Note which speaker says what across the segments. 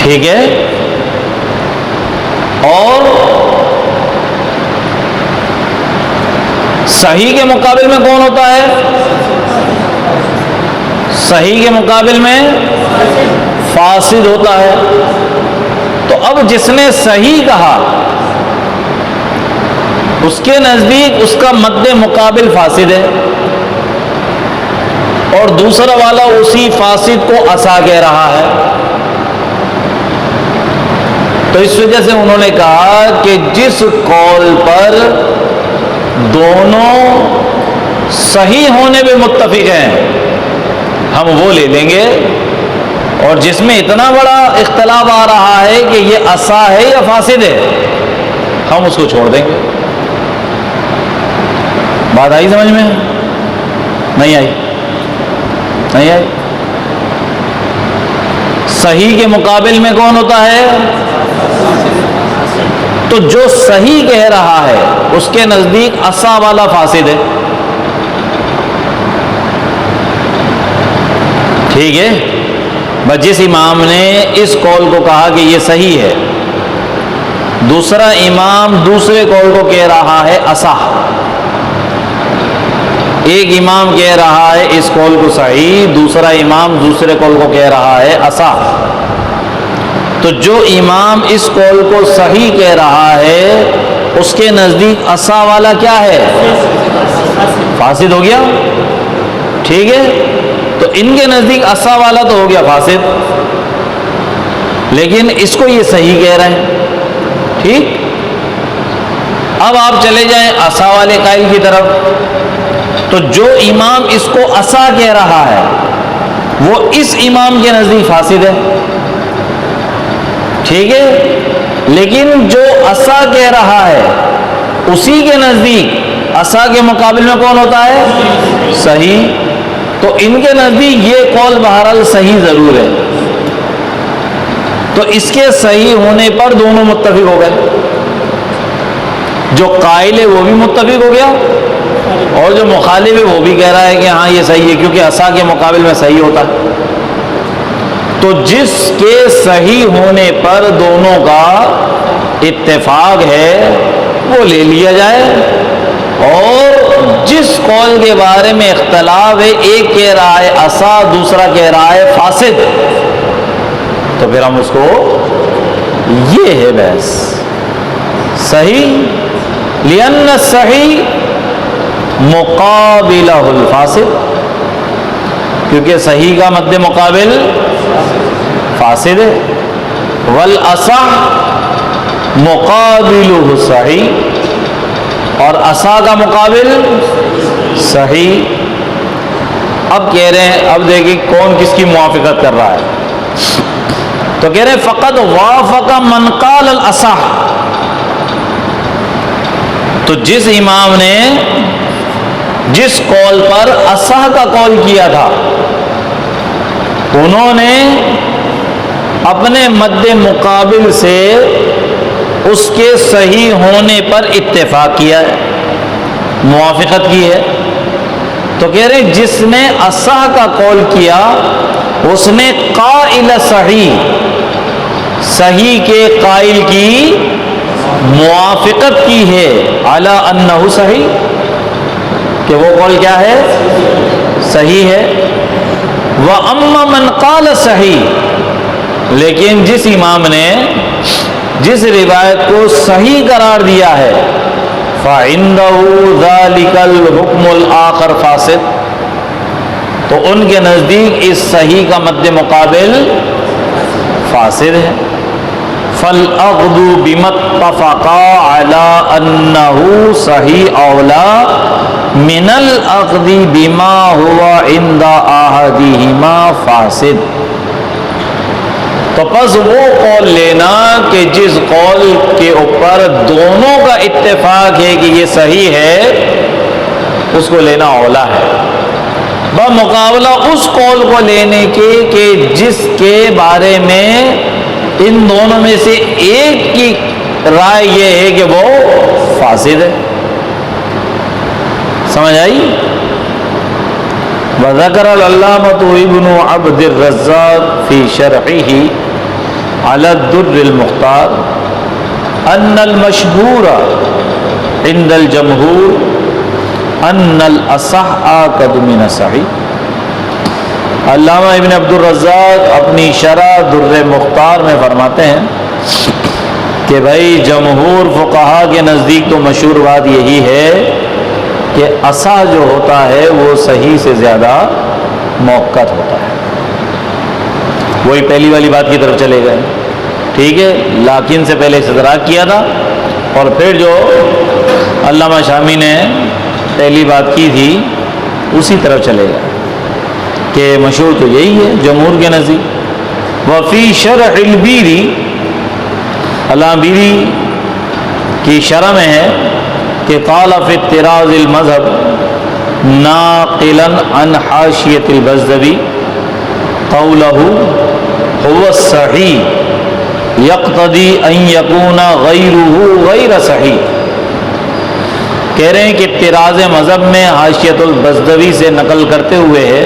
Speaker 1: ٹھیک ہے؟ اور صحیح کے مقابل میں کون ہوتا ہے؟ صحیح کے مقابل میں فاسد ہوتا ہے۔ تو اب جس نے صحیح کہا اس کے نزدیک اس کا مد مقابل فاسد ہے، اور دوسرا والا اسی فاسد کو اصح کہہ رہا ہے۔ تو اس وجہ سے انہوں نے کہا کہ جس قول پر دونوں صحیح ہونے پہ متفق ہیں ہم وہ لے لیں گے، اور جس میں اتنا بڑا اختلاف آ رہا ہے کہ یہ اصح ہے یا فاسد ہے ہم اس کو چھوڑ دیں گے۔ بات آئی سمجھ میں؟ نہیں آئی؟ نہیں آئی؟ صحیح کے مقابل میں کون ہوتا ہے؟ تو جو صحیح کہہ رہا ہے اس کے نزدیک اصح والا فاسد ہے، ٹھیک ہے؟ بس جس امام نے اس قول کو کہا کہ یہ صحیح ہے، دوسرا امام دوسرے قول کو کہہ رہا ہے اصح، ایک امام کہہ رہا ہے اس قول کو صحیح، دوسرا امام دوسرے قول کو کہہ رہا ہے اصح، تو جو امام اس قول کو صحیح کہہ رہا ہے اس کے نزدیک اصح والا کیا ہے؟ فاسد ہو گیا، ٹھیک ہے؟ تو ان کے نزدیک اصح والا تو ہو گیا فاسد، لیکن اس کو یہ صحیح کہہ رہے ہیں، ٹھیک؟ اب آپ چلے جائیں اصح والے قائل کی طرف، تو جو امام اس کو اصح کہہ رہا ہے وہ اس امام کے نزدیک فاسد ہے، ٹھیک ہے؟ لیکن جو اصح کہہ رہا ہے اسی کے نزدیک اصح کے مقابل میں کون ہوتا ہے؟ صحیح۔ تو ان کے نزدیک یہ قول بہرحال صحیح ضرور ہے، تو اس کے صحیح ہونے پر دونوں متفق ہو گئے، جو قائل ہے وہ بھی متفق ہو گیا اور جو مخالف ہے وہ بھی کہہ رہا ہے کہ ہاں یہ صحیح ہے، کیونکہ اصح کے مقابل میں صحیح ہوتا ہے۔ تو جس کے صحیح ہونے پر دونوں کا اتفاق ہے وہ لے لیا جائے، اور جس قول کے بارے میں اختلاف ہے، ایک کہہ رہا ہے اصح دوسرا کہہ رہا ہے فاسد، تو پھر ہم اس کو، یہ ہے بحث صحیح، لأن الصحیح مقابلہ الفاسد، کیونکہ صحیح کا مد مقابل فاسد ہے، والاصح مقابلہ صحیح، اور اصح کا مقابل صحیح۔ اب کہہ رہے ہیں، اب دیکھیں کون کس کی موافقت کر رہا ہے، تو کہہ رہے ہیں فقط وافق من قال الاصح، تو جس امام نے جس قول پر اصح کا قول کیا تھا انہوں نے اپنے مد مقابل سے اس کے صحیح ہونے پر اتفاق کیا ہے، موافقت کی ہے، تو کہہ رہے جس نے اصح کا قول کیا اس نے قائل صحیح، صحیح کے قائل کی موافقت کی ہے، علی انہ صحیح، کہ وہ قول کیا ہے؟ صحیح ہے۔ وَأَمَّا مَنْ قَالَ صحیح، لیکن جس امام نے جس روایت کو صحیح قرار دیا ہے، فَعِنْدَهُ ذَلِكَ الْحُكْمُ الْآخَرُ فَاسِدٌ، تو ان کے نزدیک اس صحیح کا مد مقابل فاسد ہے۔ فَالْأَخْذُ بِمَا اتَّفَقَا عَلَىٰ أَنَّهُ صَحِيحٌ أَوْلَىٰ مِنَ الْأَخْذِ بِمَا هُوَ عِنْدَ أَحَدِهِمَا فَاسِدٌ، تو پس وہ قول لینا کہ جس قول کے اوپر دونوں کا اتفاق ہے کہ یہ صحیح ہے، اس کو لینا اولا ہے، بمقابلہ اس قول کو لینے کے کہ جس کے بارے میں ان دونوں میں سے ایک کی رائے یہ ہے کہ وہ فاسد ہے۔ سمجھ آئی؟ وذکر العلامۃ ابن عبد الرزاق فی شرحہ، علی الدر المختار ان المشہور عند الجمہور ان الاصح آکد من الصحیح۔ علامہ ابن عبد الرزاق اپنی شرح در مختار میں فرماتے ہیں کہ بھائی جمہور فقہا کے نزدیک تو مشہور بات یہی ہے کہ اصح جو ہوتا ہے وہ صحیح سے زیادہ موقت ہوتا ہے۔ وہی پہلی والی بات کی طرف چلے گئے، ٹھیک ہے، لیکن سے پہلے استدراک کیا تھا اور پھر جو علامہ شامی نے پہلی بات کی تھی اسی طرف چلے گئے کہ مشہور تو یہی ہے جمہور کے نزدیک۔ وفی شرح البیری، علامہ بیری کی شرح میں ہے کہ قال فی اطراز المذہب ناقلا عن حاشیۃ البزدوی قولہ هو الصحیح یقتضی ان یکون غیرہ غیر صحیح۔ کہہ رہے ہیں کہ اطراز مذہب میں حاشیۃ البزدوی سے نقل کرتے ہوئے ہے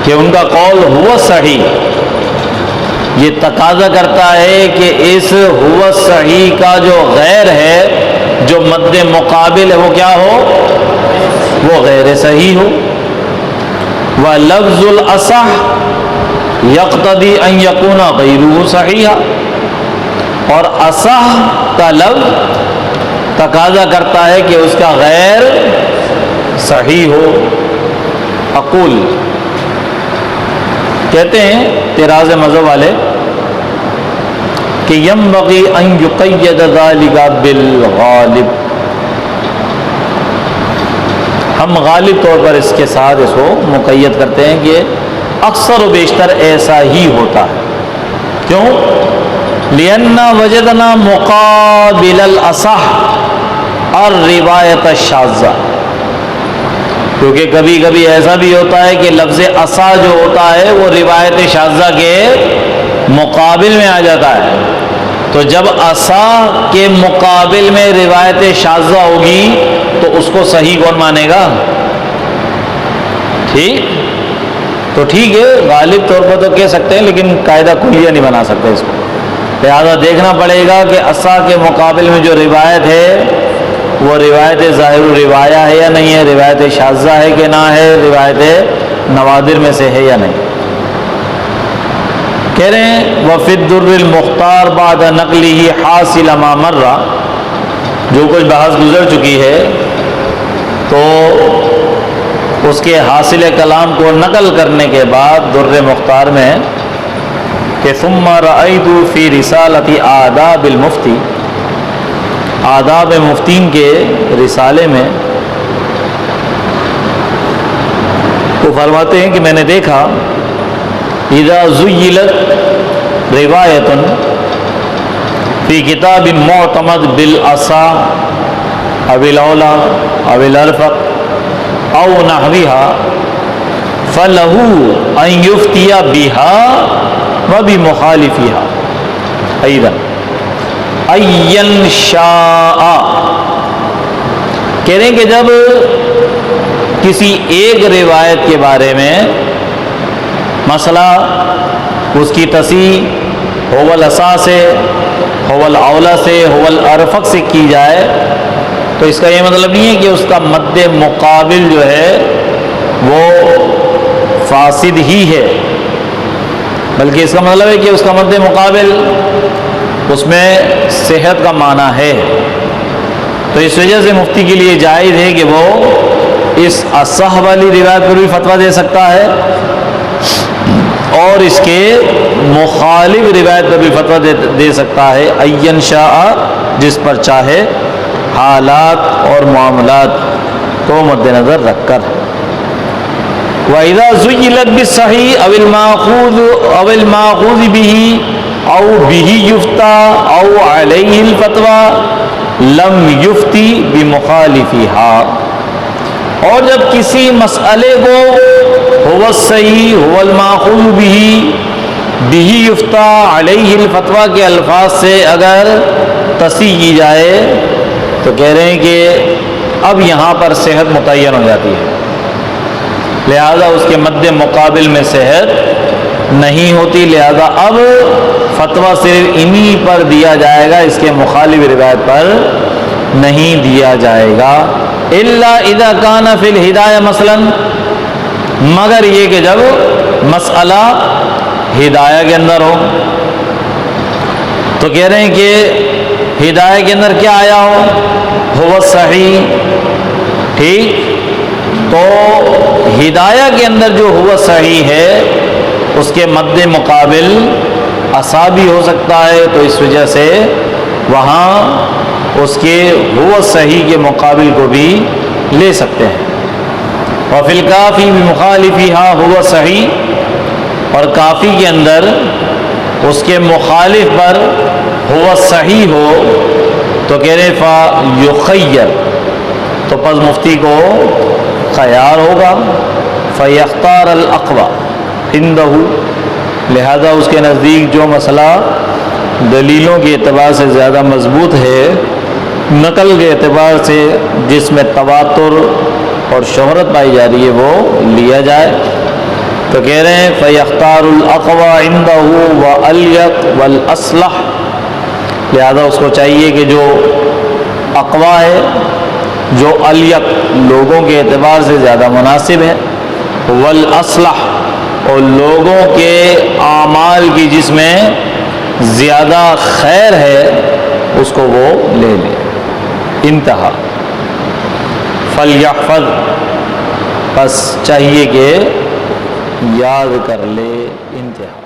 Speaker 1: کہ ان کا قول ہوا صحیح، یہ تقاضا کرتا ہے کہ اس ہوا صحیح کا جو غیر ہے، جو مد مقابل ہے، وہ کیا ہو؟ وہ غیر صحیح ہو۔ وَلَفْظُ الْأَصَحِّ يَقْتَضِي أَن يَكُونَ غَيْرُهُ صَحِيحًا، اور اصح کا لفظ تقاضا کرتا ہے کہ اس کا غیر صحیح ہو۔ اقول کہتے ہیں اعتراض مذہب والے کہ ينبغي ان يقيد ذلك بالغالب، ہم غالب طور پر اس کے ساتھ اس کو مقید کرتے ہیں کہ اکثر و بیشتر ایسا ہی ہوتا ہے۔ کیوں؟ لأن وجدنا مقابل الأصح الروایت الشاذہ، کیونکہ کبھی کبھی ایسا بھی ہوتا ہے کہ لفظ اصح جو ہوتا ہے وہ روایت شاذہ کے مقابل میں آ جاتا ہے، تو جب اصح کے مقابل میں روایت شاذہ ہوگی تو اس کو صحیح کون مانے گا؟ ٹھیک تو ٹھیک ہے، غالب طور پر تو کہہ سکتے ہیں لیکن قاعدہ کلیہ نہیں بنا سکتے اس کو، لہذا دیکھنا پڑے گا کہ اصح کے مقابل میں جو روایت ہے وہ روایت ظاہر الروایہ ہے یا نہیں ہے، روایت شاذہ ہے کہ نہ ہے، روایت نوادر میں سے ہے یا نہیں۔ کہہ رہے ہیں وفی الدر المختار بعد نقلہ حاصل ما مر، جو کچھ بحث گزر چکی ہے تو اس کے حاصل کلام کو نقل کرنے کے بعد در مختار میں کہ ثم رأیت فی رسالۃ آداب المفتی، آداب مفتین کے رسالے میں وہ فرماتے ہیں کہ میں نے دیکھا اذا زیلت روایت فی کتاب معتمد بالاصح او الاولا او الارفق او نحوها فلہ ان یفتی بها وبمخالفها ایضا این شاء۔ کہہ رہے ہیں کہ جب کسی ایک روایت کے بارے میں مسئلہ اس کی تصحیح هو الاصح سے، هو الاولا سے، هو الارفق سے کی جائے تو اس کا یہ مطلب نہیں ہے کہ اس کا مد مقابل جو ہے وہ فاسد ہی ہے، بلکہ اس کا مطلب ہے کہ اس کا مد مقابل اس میں صحت کا معنی ہے، تو اس وجہ سے مفتی کے لیے جائز ہے کہ وہ اس اصح والی روایت پر بھی فتویٰ دے سکتا ہے اور اس کے مخالف روایت پر بھی فتویٰ دے سکتا ہے، این شاء، جس پر چاہے، حالات اور معاملات کو مد نظر رکھ کر۔ وَإِذَا زُيِّلَتْ بِالصَّحِيحِ أَوِ الْمَأْخُوذِ بِهِ أَوْ بِهِ يُفْتَى أَوْ عَلَيْهِ الْفَتْوَى لَمْ يُفْتِ بِمُخَالِفِهَا، اور جب کسی مسئلے کو هو الصحیح هو المأخوذ به به یفتى علیہ الفتویٰ کے الفاظ سے اگر تصحیح کی جائے تو کہہ رہے ہیں کہ اب یہاں پر صحت متعین ہو جاتی ہے، لہذا اس کے مد مقابل میں صحت نہیں ہوتی، لہذا اب فتویٰ صرف انہی پر دیا جائے گا، اس کے مخالف روایت پر نہیں دیا جائے گا۔ الا اذا کان فی الہدایہ مثلا، مگر یہ کہ جب مسئلہ ہدایہ کے اندر ہو، تو کہہ رہے ہیں کہ ہدایہ کے اندر کیا آیا ہو صحیح، ٹھیک، تو ہدایہ کے اندر جو ہوا صحیح ہے اس کے مد مقابل اصابی ہو سکتا ہے، تو اس وجہ سے وہاں اس کے ہوا صحیح کے مقابل کو بھی لے سکتے ہیں۔ وفی الکافی بمخالفہا ہوا صحیح، اور کافی کے اندر اس کے مخالف پر ہوا صحیح ہو تو کہہ رہے فیخیر، تو پس مفتی کو خیار ہوگا، فیختار الاقوی عندہ، لہذا اس کے نزدیک جو مسئلہ دلیلوں کے اعتبار سے زیادہ مضبوط ہے، نقل کے اعتبار سے جس میں تواتر اور شہرت پائی جا رہی ہے، وہ لیا جائے۔ تو کہہ رہے ہیں فیختار الاقوی عندہ والیق والاصلح، لہذا اس کو چاہیے کہ جو اقوی ہے، جو الیق لوگوں کے اعتبار سے زیادہ مناسب ہے، والاصلح اور لوگوں کے اعمال کی جس میں زیادہ خیر ہے، اس کو وہ لے لے۔ انتہا۔ فلیحفظ، پس چاہیے کہ یاد کر لے۔ انتہا۔